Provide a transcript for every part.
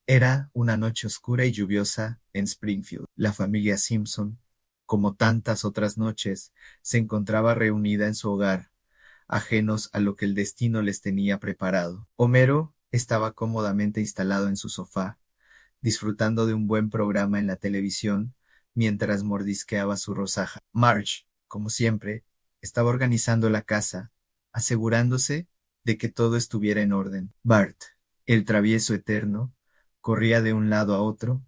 Era una noche oscura y lluviosa en Springfield. La familia Simpson, como tantas otras noches, se encontraba reunida en su hogar, ajenos a lo que el destino les tenía preparado. Homero estaba cómodamente instalado en su sofá, disfrutando de un buen programa en la televisión, mientras mordisqueaba su rosaja. Marge, como siempre, estaba organizando la casa, asegurándose de que todo estuviera en orden. Bart, el travieso eterno, corría de un lado a otro,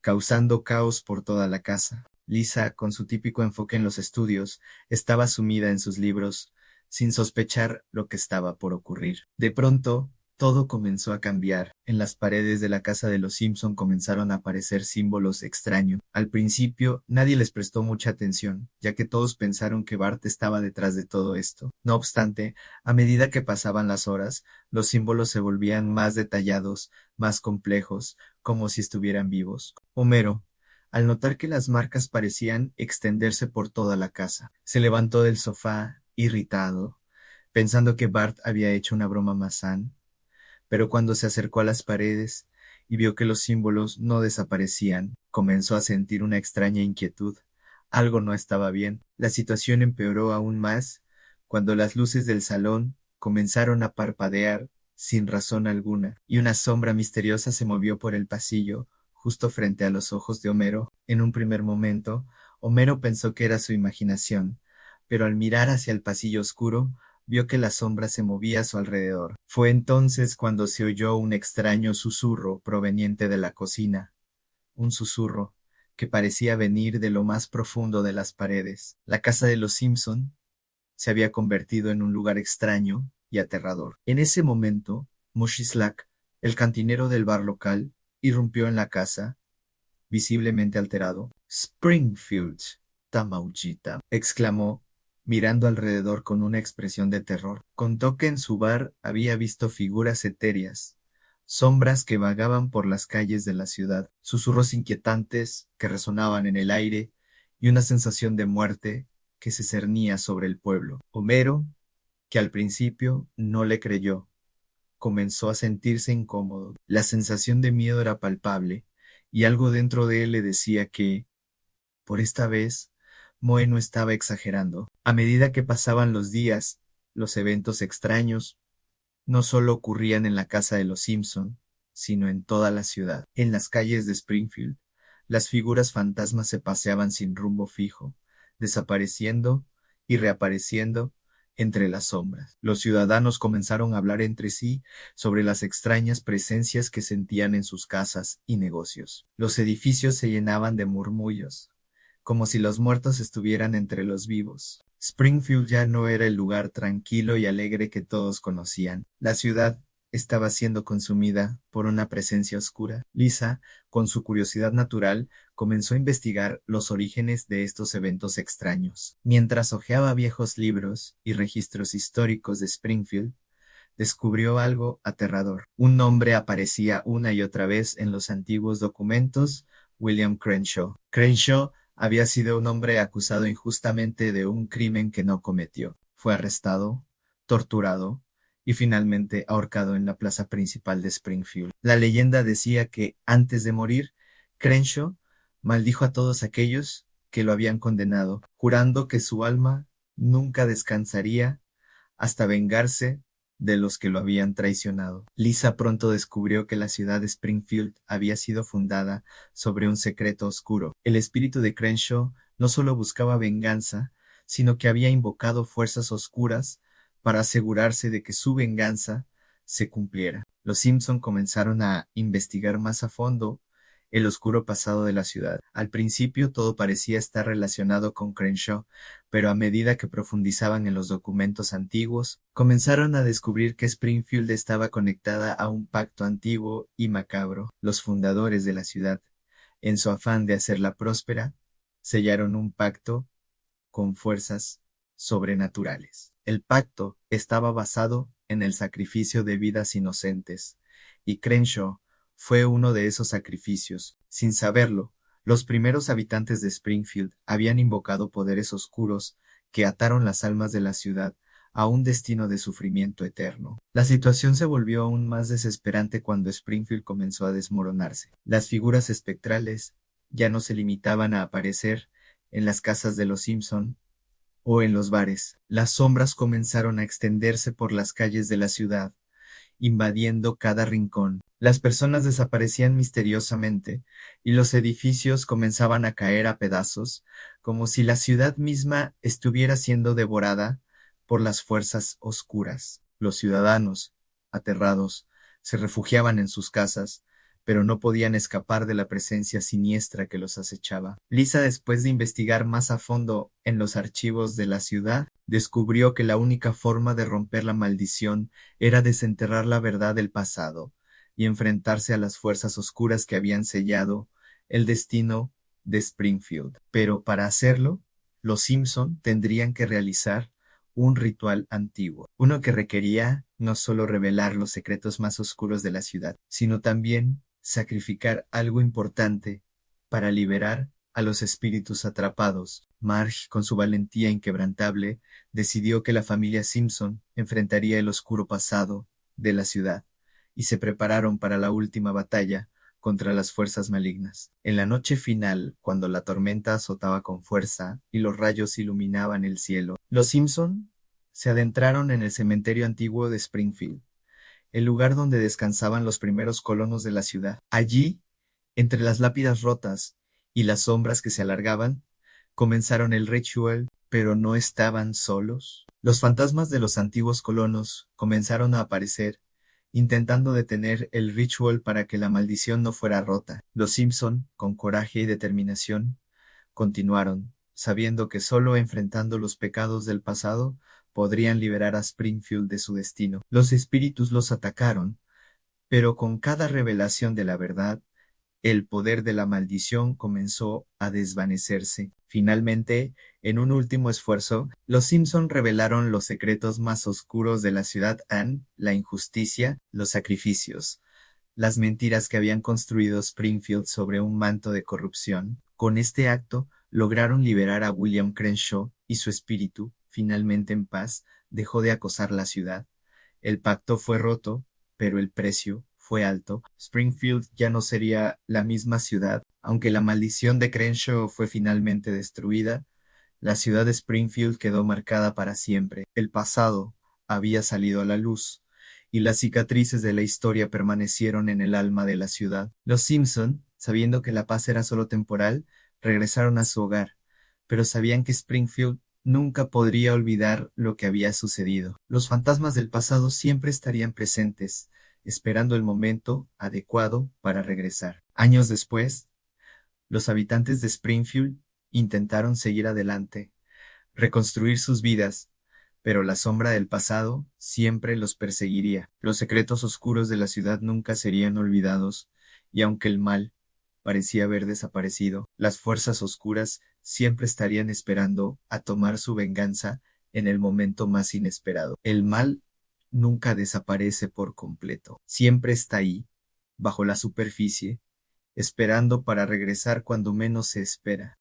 causando caos por toda la casa. Lisa, con su típico enfoque en los estudios, estaba sumida en sus libros, sin sospechar lo que estaba por ocurrir. De pronto, todo comenzó a cambiar. En las paredes de la casa de los Simpson comenzaron a aparecer símbolos extraños. Al principio, nadie les prestó mucha atención, ya que todos pensaron que Bart estaba detrás de todo esto. No obstante, a medida que pasaban las horas, los símbolos se volvían más detallados, más complejos, como si estuvieran vivos. Homero, al notar que las marcas parecían extenderse por toda la casa, se levantó del sofá, irritado, pensando que Bart había hecho una broma mazán, pero cuando se acercó a las paredes y vio que los símbolos no desaparecían, comenzó a sentir una extraña inquietud. Algo no estaba bien. La situación empeoró aún más cuando las luces del salón comenzaron a parpadear sin razón alguna, y una sombra misteriosa se movió por el pasillo, justo frente a los ojos de Homero. En un primer momento, Homero pensó que era su imaginación, pero al mirar hacia el pasillo oscuro, vio que la sombra se movía a su alrededor. Fue entonces cuando se oyó un extraño susurro proveniente de la cocina, un susurro que parecía venir de lo más profundo de las paredes. La casa de los Simpson se había convertido en un lugar extraño y aterrador. En ese momento, Mushy Slack, el cantinero del bar local, irrumpió en la casa, visiblemente alterado. Springfield, Tamauchita, exclamó, mirando alrededor con una expresión de terror. Contó que en su bar había visto figuras etéreas, sombras que vagaban por las calles de la ciudad, susurros inquietantes que resonaban en el aire y una sensación de muerte que se cernía sobre el pueblo. Homero, que al principio no le creyó, comenzó a sentirse incómodo. La sensación de miedo era palpable, y algo dentro de él le decía que, por esta vez, Moe no estaba exagerando. A medida que pasaban los días, los eventos extraños no solo ocurrían en la casa de los Simpson, sino en toda la ciudad. En las calles de Springfield, las figuras fantasmas se paseaban sin rumbo fijo, desapareciendo y reapareciendo entre las sombras. Los ciudadanos comenzaron a hablar entre sí sobre las extrañas presencias que sentían en sus casas y negocios. Los edificios se llenaban de murmullos, como si los muertos estuvieran entre los vivos. Springfield ya no era el lugar tranquilo y alegre que todos conocían. La ciudad estaba siendo consumida por una presencia oscura. Lisa, con su curiosidad natural, comenzó a investigar los orígenes de estos eventos extraños. Mientras hojeaba viejos libros y registros históricos de Springfield, descubrió algo aterrador. Un nombre aparecía una y otra vez en los antiguos documentos: William Crenshaw. Crenshaw había sido un hombre acusado injustamente de un crimen que no cometió. Fue arrestado, torturado y finalmente ahorcado en la plaza principal de Springfield. La leyenda decía que, antes de morir, Crenshaw maldijo a todos aquellos que lo habían condenado, jurando que su alma nunca descansaría hasta vengarse de los que lo habían traicionado. Lisa pronto descubrió que la ciudad de Springfield había sido fundada sobre un secreto oscuro. El espíritu de Crenshaw no solo buscaba venganza, sino que había invocado fuerzas oscuras para asegurarse de que su venganza se cumpliera. Los Simpson comenzaron a investigar más a fondo el oscuro pasado de la ciudad. Al principio todo parecía estar relacionado con Crenshaw, pero a medida que profundizaban en los documentos antiguos, comenzaron a descubrir que Springfield estaba conectada a un pacto antiguo y macabro. Los fundadores de la ciudad, en su afán de hacerla próspera, sellaron un pacto con fuerzas sobrenaturales. El pacto estaba basado en el sacrificio de vidas inocentes, y Crenshaw fue uno de esos sacrificios. Sin saberlo, los primeros habitantes de Springfield habían invocado poderes oscuros que ataron las almas de la ciudad a un destino de sufrimiento eterno. La situación se volvió aún más desesperante cuando Springfield comenzó a desmoronarse. Las figuras espectrales ya no se limitaban a aparecer en las casas de los Simpson o en los bares. Las sombras comenzaron a extenderse por las calles de la ciudad, invadiendo cada rincón. Las personas desaparecían misteriosamente, y los edificios comenzaban a caer a pedazos, como si la ciudad misma estuviera siendo devorada por las fuerzas oscuras. Los ciudadanos, aterrados, se refugiaban en sus casas, pero no podían escapar de la presencia siniestra que los acechaba. Lisa, después de investigar más a fondo en los archivos de la ciudad, descubrió que la única forma de romper la maldición era desenterrar la verdad del pasado y enfrentarse a las fuerzas oscuras que habían sellado el destino de Springfield. Pero para hacerlo, los Simpson tendrían que realizar un ritual antiguo, uno que requería no solo revelar los secretos más oscuros de la ciudad, sino también sacrificar algo importante para liberar a los espíritus atrapados. Marge, con su valentía inquebrantable, decidió que la familia Simpson enfrentaría el oscuro pasado de la ciudad, y se prepararon para la última batalla contra las fuerzas malignas. En la noche final, cuando la tormenta azotaba con fuerza y los rayos iluminaban el cielo, los Simpson se adentraron en el cementerio antiguo de Springfield, el lugar donde descansaban los primeros colonos de la ciudad. Allí, entre las lápidas rotas y las sombras que se alargaban, comenzaron el ritual, pero no estaban solos. Los fantasmas de los antiguos colonos comenzaron a aparecer, intentando detener el ritual para que la maldición no fuera rota. Los Simpson, con coraje y determinación, continuaron, sabiendo que solo enfrentando los pecados del pasado podrían liberar a Springfield de su destino. Los espíritus los atacaron, pero con cada revelación de la verdad, el poder de la maldición comenzó a desvanecerse. Finalmente, en un último esfuerzo, los Simpson revelaron los secretos más oscuros de la ciudad Anne, la injusticia, los sacrificios, las mentiras que habían construido Springfield sobre un manto de corrupción. Con este acto, lograron liberar a William Crenshaw y su espíritu, finalmente en paz, dejó de acosar la ciudad. El pacto fue roto, pero el precio fue alto. Springfield ya no sería la misma ciudad. Aunque la maldición de Crenshaw fue finalmente destruida, la ciudad de Springfield quedó marcada para siempre. El pasado había salido a la luz, y las cicatrices de la historia permanecieron en el alma de la ciudad. Los Simpson, sabiendo que la paz era solo temporal, regresaron a su hogar, pero sabían que Springfield nunca podría olvidar lo que había sucedido. Los fantasmas del pasado siempre estarían presentes, esperando el momento adecuado para regresar. Años después, los habitantes de Springfield intentaron seguir adelante, reconstruir sus vidas, pero la sombra del pasado siempre los perseguiría. Los secretos oscuros de la ciudad nunca serían olvidados, y aunque el mal parecía haber desaparecido, las fuerzas oscuras siempre estarían esperando a tomar su venganza en el momento más inesperado. El mal nunca desaparece por completo, siempre está ahí, bajo la superficie, esperando para regresar cuando menos se espera.